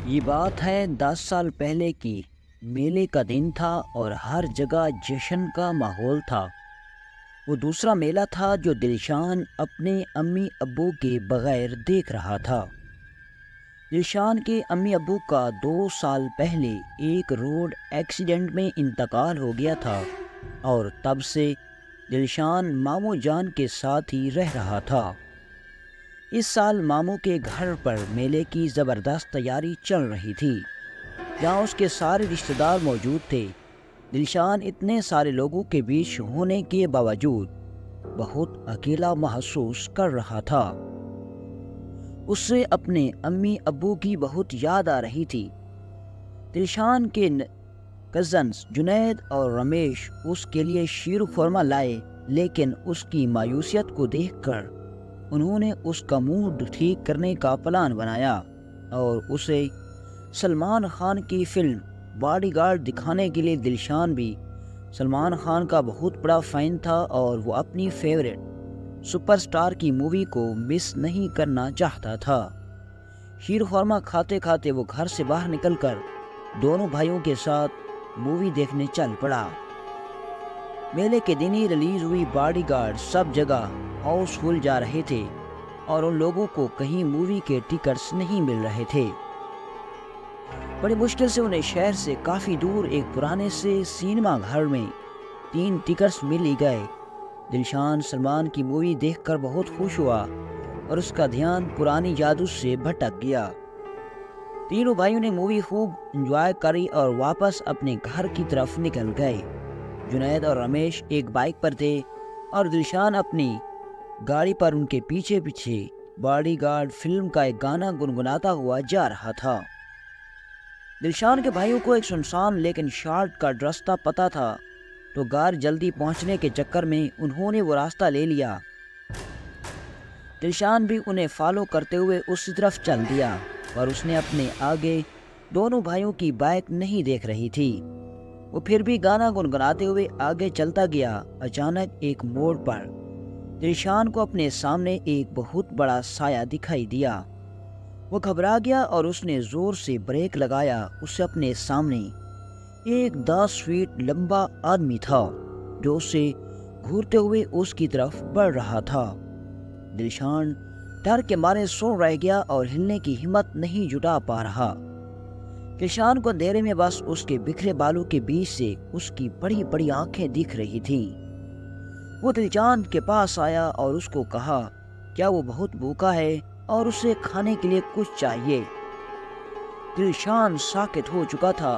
یہ بات ہے 10 سال پہلے کی۔ میلے کا دن تھا اور ہر جگہ جشن کا ماحول تھا۔ وہ دوسرا میلہ تھا جو دلشان اپنے امی ابو کے بغیر دیکھ رہا تھا۔ دلشان کے امی ابو کا 2 سال پہلے ایک روڈ ایکسیڈنٹ میں انتقال ہو گیا تھا اور تب سے دلشان ماموں جان کے ساتھ ہی رہ رہا تھا۔ اس سال ماموں کے گھر پر میلے کی زبردست تیاری چل رہی تھی، جہاں اس کے سارے رشتہ دار موجود تھے۔ دلشان اتنے سارے لوگوں کے بیچ ہونے کے باوجود بہت اکیلا محسوس کر رہا تھا۔ اس سے اپنے امی ابو کی بہت یاد آ رہی تھی۔ دلشان کے کزنز جنید اور رمیش اس کے لیے شیر خورما لائے، لیکن اس کی مایوسیت کو دیکھ کر انہوں نے اس کا موڈ ٹھیک کرنے کا پلان بنایا اور اسے سلمان خان کی فلم باڈی گارڈ دکھانے کے لیے۔ دلشان بھی سلمان خان کا بہت بڑا فین تھا اور وہ اپنی فیورٹ سپر سٹار کی مووی کو مس نہیں کرنا چاہتا تھا۔ شیر خورما کھاتے کھاتے وہ گھر سے باہر نکل کر دونوں بھائیوں کے ساتھ مووی دیکھنے چل پڑا۔ میلے کے دن ہی ریلیز ہوئی باڈی گارڈ سب جگہ ہاؤس فل جا رہے تھے اور ان لوگوں کو کہیں مووی کے ٹکٹس نہیں مل رہے تھے۔ بڑی مشکل سے انہیں شہر سے کافی دور ایک پرانے سے سینما گھر میں 3 ٹکٹس مل ہی گئے۔ دلشان سلمان کی مووی دیکھ کر بہت خوش ہوا اور اس کا دھیان پرانی یادوں سے بھٹک گیا۔ تینوں بھائیوں نے مووی خوب انجوائے کری اور واپس اپنے گھر کی طرف نکل گئے۔ جنید اور رمیش ایک بائک پر تھے اور دلشان اپنی گاڑی پر ان کے پیچھے پیچھے باڈی گارڈ فلم کا ایک گانا گنگناتا ہوا جا رہا تھا۔ دلشان کے بھائیوں کو ایک سنسان لیکن شارٹ کٹ راستہ پتہ تھا، تو گار جلدی پہنچنے کے چکر میں انہوں نے وہ راستہ لے لیا۔ دلشان بھی انہیں فالو کرتے ہوئے اسی طرف چل دیا اور اس نے اپنے آگے دونوں بھائیوں کی بائک نہیں دیکھ رہی تھی۔ وہ پھر بھی گانا گنگناتے ہوئے آگے چلتا گیا۔ اچانک ایک موڑ پر دلشان کو اپنے سامنے ایک بہت بڑا سایہ دکھائی دیا۔ وہ گھبرا گیا اور اس نے زور سے بریک لگایا۔ اسے اپنے سامنے ایک 10 فیٹ لمبا آدمی تھا جو اسے گھورتے ہوئے اس کی طرف بڑھ رہا تھا۔ دلشان ڈر کے مارے سو رہ گیا اور ہلنے کی ہمت نہیں جٹا پا رہا۔ دلشان کو اندھیرے میں بس اس کے بکھرے بالوں کے بیچ سے اس کی بڑی بڑی آنکھیں دکھ رہی تھیں۔ وہ دلشان کے پاس آیا اور اس کو کہا کیا وہ بہت بھوکا ہے اور اسے کھانے کے لیے کچھ چاہیے۔ دلشان ساکت ہو چکا تھا۔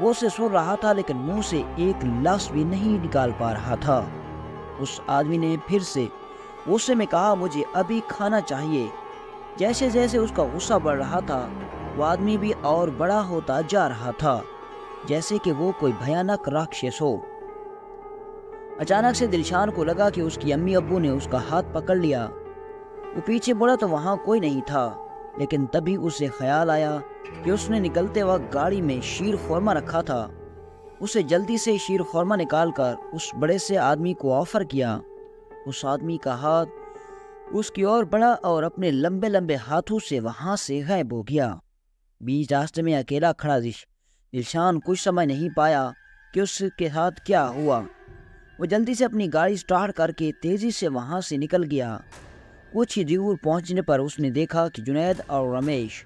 وہ اسے سن رہا تھا لیکن منہ سے ایک لفظ بھی نہیں نکال پا رہا تھا۔ اس آدمی نے پھر سے غصے میں کہا مجھے ابھی کھانا چاہیے۔ جیسے جیسے اس کا غصہ بڑھ رہا تھا وہ آدمی بھی اور بڑا ہوتا جا رہا تھا، جیسے کہ وہ کوئی بھیانک راکشس ہو۔ اچانک سے دلشان کو لگا کہ اس کی امی ابو نے اس کا ہاتھ پکڑ لیا۔ وہ پیچھے مڑا تو وہاں کوئی نہیں تھا، لیکن تبھی اسے خیال آیا کہ اس نے نکلتے وقت گاڑی میں شیر خورما رکھا تھا۔ اسے جلدی سے شیر خورما نکال کر اس بڑے سے آدمی کو آفر کیا۔ اس آدمی کا ہاتھ اس کی اور بڑا اور اپنے لمبے لمبے ہاتھوں سے وہاں سے غائب ہو گیا۔ بیچ راستے میں اکیلا کھڑا دلشان کچھ سمجھ نہیں پایا کہ اس کے ساتھ کیا ہوا۔ وہ جلدی سے اپنی گاڑی سٹارٹ کر کے تیزی سے وہاں سے نکل گیا۔ کچھ ہی دور پہنچنے پر اس نے دیکھا کہ جنید اور رمیش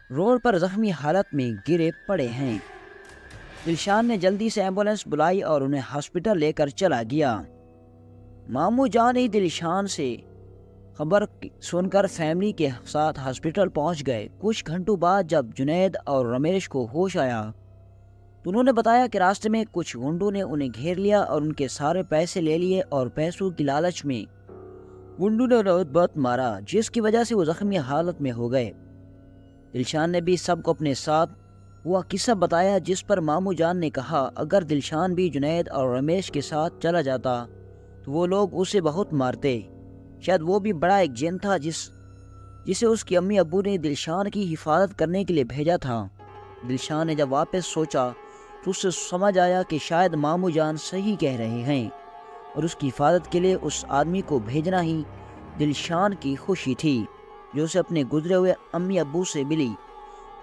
روڈ پر زخمی حالت میں گرے پڑے ہیں۔ دلشان نے جلدی سے ایمبولینس بلائی اور انہیں ہاسپٹل لے کر چلا گیا۔ ماموں جان ہی دلشان سے خبر سن کر فیملی کے ساتھ ہاسپٹل پہنچ گئے۔ کچھ گھنٹوں بعد جب جنید اور رمیش کو ہوش آیا تو انہوں نے بتایا کہ راستے میں کچھ گنڈوں نے انہیں گھیر لیا اور ان کے سارے پیسے لے لیے اور پیسوں کی لالچ میں گنڈوں نے انہیں بہت مارا، جس کی وجہ سے وہ زخمی حالت میں ہو گئے۔ دلشان نے بھی سب کو اپنے ساتھ ہوا قصہ بتایا، جس پر ماموں جان نے کہا اگر دلشان بھی جنید اور رمیش کے ساتھ چلا جاتا تو وہ لوگ اسے بہت مارتے۔ شاید وہ بھی بڑا ایک جن تھا جسے اس کی امی ابو نے دلشان کی حفاظت کرنے کے لیے بھیجا تھا۔ دلشان نے جب واپس سوچا تو اسے سمجھ آیا کہ شاید ماموں جان صحیح کہہ رہے ہیں اور اس کی حفاظت کے لیے اس آدمی کو بھیجنا ہی دلشان کی خوشی تھی جو اسے اپنے گزرے ہوئے امی ابو سے ملی۔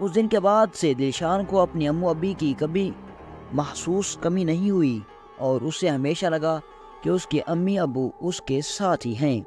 اس دن کے بعد سے دلشان کو اپنی امو ابی کی کبھی محسوس کمی نہیں ہوئی اور اسے ہمیشہ لگا کہ اس کے امی ابو اس کے ساتھ ہی ہیں۔